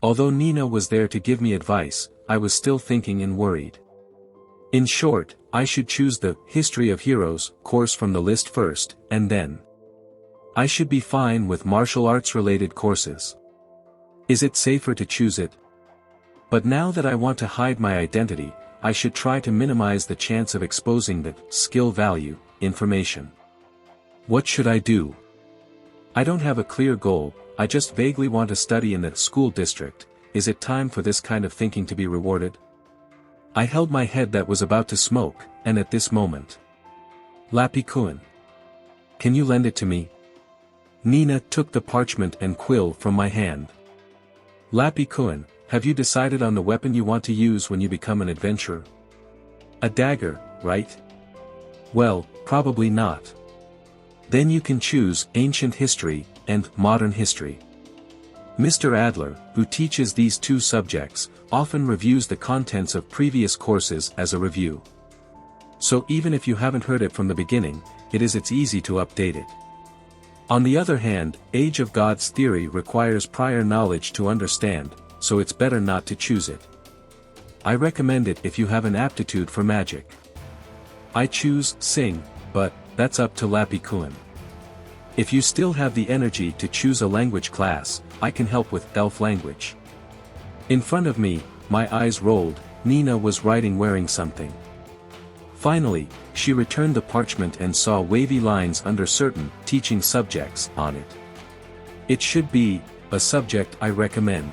Although Nina was there to give me advice, I was still thinking and worried. In short, I should choose the History of Heroes course from the list first, and then I should be fine with martial arts related courses. Is it safer to choose it? But now that I want to hide my identity, I should try to minimize the chance of exposing the skill value information. What should I do? I don't have a clear goal, I just vaguely want to study in the school district. Is it time for this kind of thinking to be rewarded? I held my head that was about to smoke, and at this moment. Lapi-kun. Can you lend it to me? Nina took the parchment and quill from my hand. Lapi-kun, have you decided on the weapon you want to use when you become an adventurer? A dagger, right? Well, probably not. Then you can choose ancient history and modern history. Mr. Adler, who teaches these two subjects, often reviews the contents of previous courses as a review. So even if you haven't heard it from the beginning, it's easy to update it. On the other hand, Age of Gods theory requires prior knowledge to understand, so it's better not to choose it. I recommend it if you have an aptitude for magic. I choose Sing, but that's up to Lapi-kun. If you still have the energy to choose a language class, I can help with elf language. In front of me, my eyes rolled. Nina was writing wearing something. Finally, she returned the parchment and saw wavy lines under certain teaching subjects on it. It should be a subject I recommend.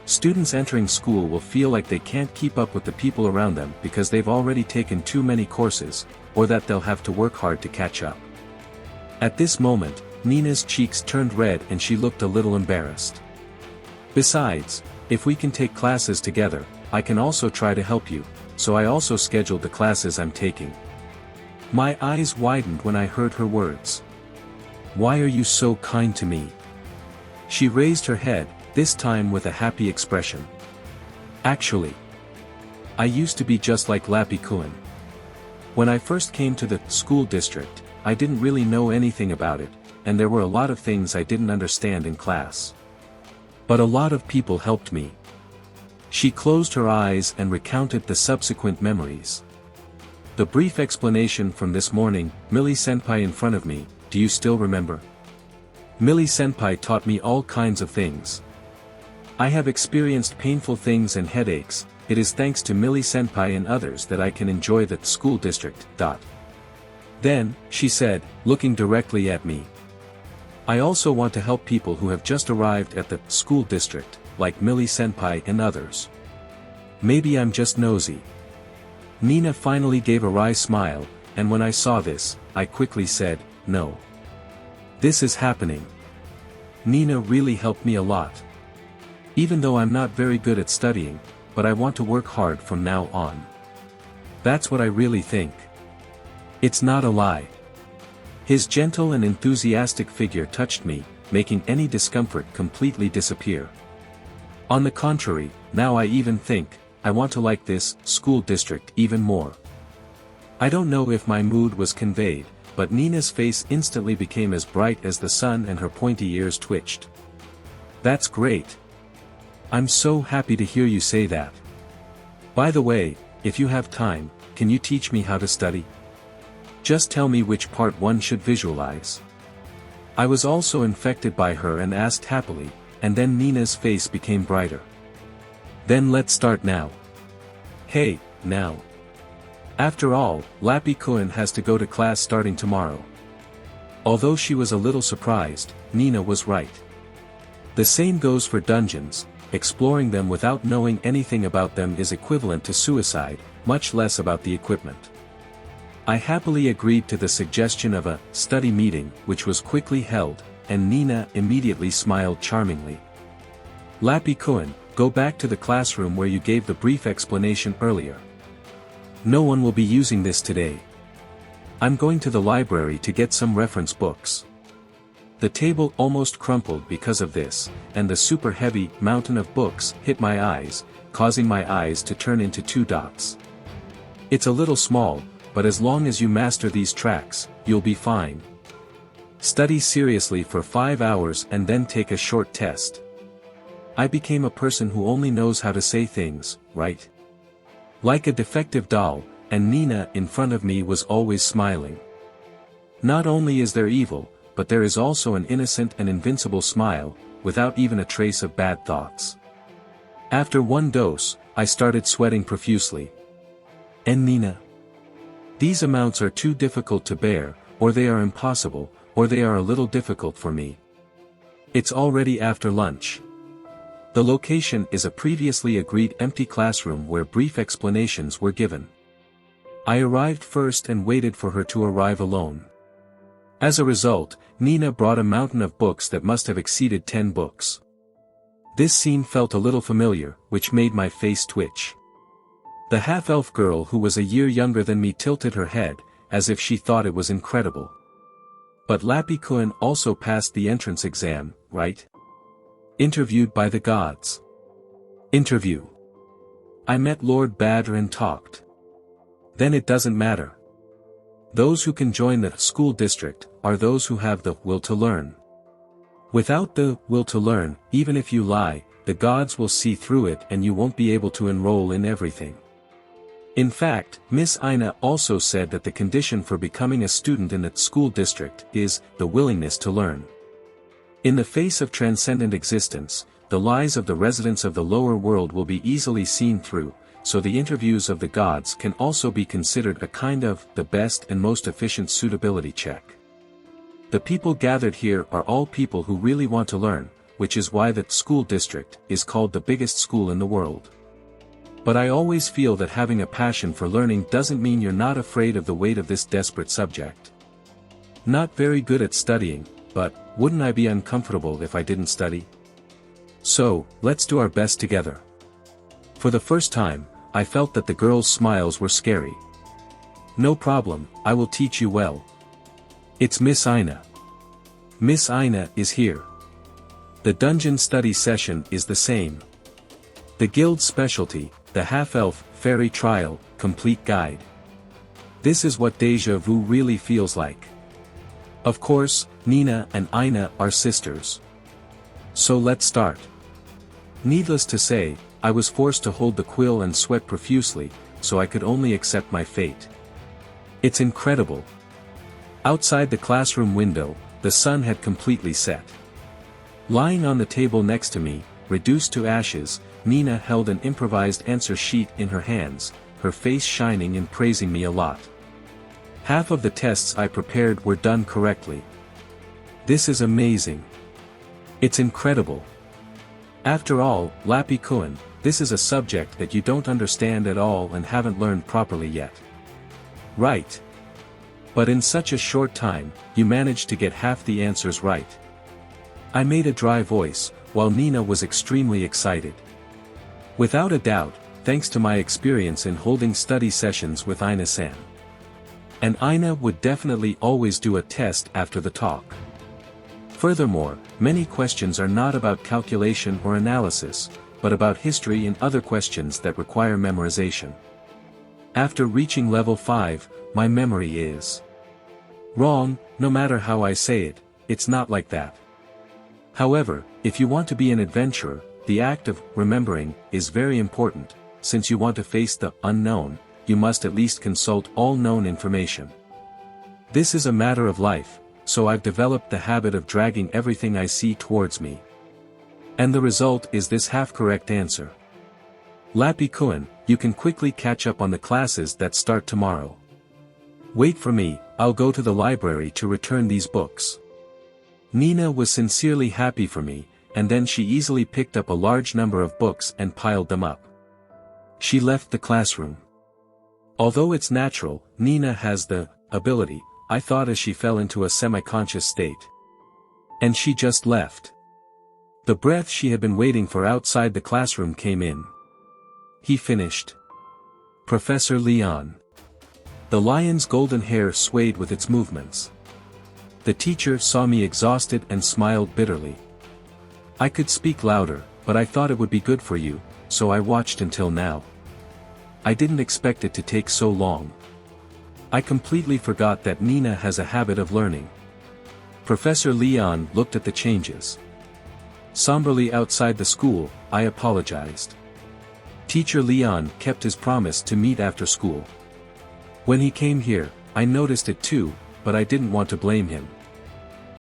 Students entering school will feel like they can't keep up with the people around them because they've already taken too many courses, or that they'll have to work hard to catch up. At this moment, Nina's cheeks turned red and she looked a little embarrassed. Besides, if we can take classes together, I can also try to help you, so I also scheduled the classes I'm taking. My eyes widened when I heard her words. Why are you so kind to me? She raised her head, this time with a happy expression. Actually, I used to be just like Lapi-kun. When I first came to the school district, I didn't really know anything about it, and there were a lot of things I didn't understand in class. But a lot of people helped me. She closed her eyes and recounted the subsequent memories. The brief explanation from this morning, Millie-senpai in front of me, do you still remember? Millie-senpai taught me all kinds of things. I have experienced painful things and headaches, it is thanks to Millie-senpai and others that I can enjoy the school district. Then, she said, looking directly at me. I also want to help people who have just arrived at the school district, like Millie-senpai and others. Maybe I'm just nosy. Nina finally gave a wry smile, and when I saw this, I quickly said, no. This is happening. Nina really helped me a lot. Even though I'm not very good at studying, but I want to work hard from now on. That's what I really think. It's not a lie. His gentle and enthusiastic figure touched me, making any discomfort completely disappear. On the contrary, now I even think, I want to like this school district even more. I don't know if my mood was conveyed, but Nina's face instantly became as bright as the sun and her pointy ears twitched. That's great. I'm so happy to hear you say that. By the way, if you have time, can you teach me how to study? Just tell me which part one should visualize. I was also infected by her and asked happily, and then Nina's face became brighter. Then let's start now. Hey, now. After all, Lapi-kun has to go to class starting tomorrow. Although she was a little surprised, Nina was right. The same goes for dungeons, exploring them without knowing anything about them is equivalent to suicide, much less about the equipment. I happily agreed to the suggestion of a study meeting which was quickly held, and Nina immediately smiled charmingly. Lapi-kun, go back to the classroom where you gave the brief explanation earlier. No one will be using this today. I'm going to the library to get some reference books. The table almost crumpled because of this, and the super heavy mountain of books hit my eyes, causing my eyes to turn into 2 dots. It's a little small, but as long as you master these tracks, you'll be fine. Study seriously for 5 hours and then take a short test. I became a person who only knows how to say things, right? Like a defective doll, and Nina in front of me was always smiling. Not only is there evil, but there is also an innocent and invincible smile, without even a trace of bad thoughts. After one dose, I started sweating profusely. And Nina? These amounts are too difficult to bear, or they are impossible, or they are a little difficult for me. It's already after lunch. The location is a previously agreed empty classroom where brief explanations were given. I arrived first and waited for her to arrive alone. As a result, Nina brought a mountain of books that must have exceeded 10 books. This scene felt a little familiar, which made my face twitch. The half-elf girl who was a year younger than me tilted her head, as if she thought it was incredible. But Rapi also passed the entrance exam, right? Interviewed by the gods. Interview. I met Lord Badr and talked. Then it doesn't matter. Those who can join the school district are those who have the will to learn. Without the will to learn, even if you lie, the gods will see through it and you won't be able to enroll in everything. In fact, Miss Ina also said that the condition for becoming a student in the school district is the willingness to learn. In the face of transcendent existence, the lies of the residents of the lower world will be easily seen through, so the interviews of the gods can also be considered a kind of the best and most efficient suitability check. The people gathered here are all people who really want to learn, which is why the school district is called the biggest school in the world. But I always feel that having a passion for learning doesn't mean you're not afraid of the weight of this desperate subject. Not very good at studying, but wouldn't I be uncomfortable if I didn't study? So, let's do our best together. For the first time, I felt that the girls' smiles were scary. No problem, I will teach you well. It's Miss Ina. Miss Ina is here. The dungeon study session is the same. The guild's specialty, the half-elf, fairy trial, complete guide. This is what déjà vu really feels like. Of course, Nina and Ina are sisters. So let's start. Needless to say, I was forced to hold the quill and sweat profusely, so I could only accept my fate. It's incredible. Outside the classroom window, the sun had completely set. Lying on the table next to me, reduced to ashes, Nina held an improvised answer sheet in her hands, her face shining and praising me a lot. Half of the tests I prepared were done correctly. This is amazing. It's incredible. After all, Rapi, this is a subject that you don't understand at all and haven't learned properly yet. Right. But in such a short time, you managed to get half the answers right. I made a dry voice, while Nina was extremely excited. Without a doubt, thanks to my experience in holding study sessions with Ina-san. And Ina would definitely always do a test after the talk. Furthermore, many questions are not about calculation or analysis, but about history and other questions that require memorization. After reaching level 5, my memory is wrong, no matter how I say it, it's not like that. However, if you want to be an adventurer, the act of remembering is very important. Since you want to face the unknown, you must at least consult all known information. This is a matter of life, so I've developed the habit of dragging everything I see towards me. And the result is this half-correct answer. Rapi, you can quickly catch up on the classes that start tomorrow. Wait for me, I'll go to the library to return these books. Nina was sincerely happy for me, and then she easily picked up a large number of books and piled them up. She left the classroom. Although it's natural, Nina has the ability, I thought, as she fell into a semi-conscious state. And she just left. The breath she had been waiting for outside the classroom came in. He finished. Professor Leon. The lion's golden hair swayed with its movements. The teacher saw me exhausted and smiled bitterly. I could speak louder, but I thought it would be good for you, so I watched until now. I didn't expect it to take so long. I completely forgot that Nina has a habit of learning. Professor Leon looked at the changes. Somberly outside the school, I apologized. Teacher Leon kept his promise to meet after school. When he came here, I noticed it too, but I didn't want to blame him.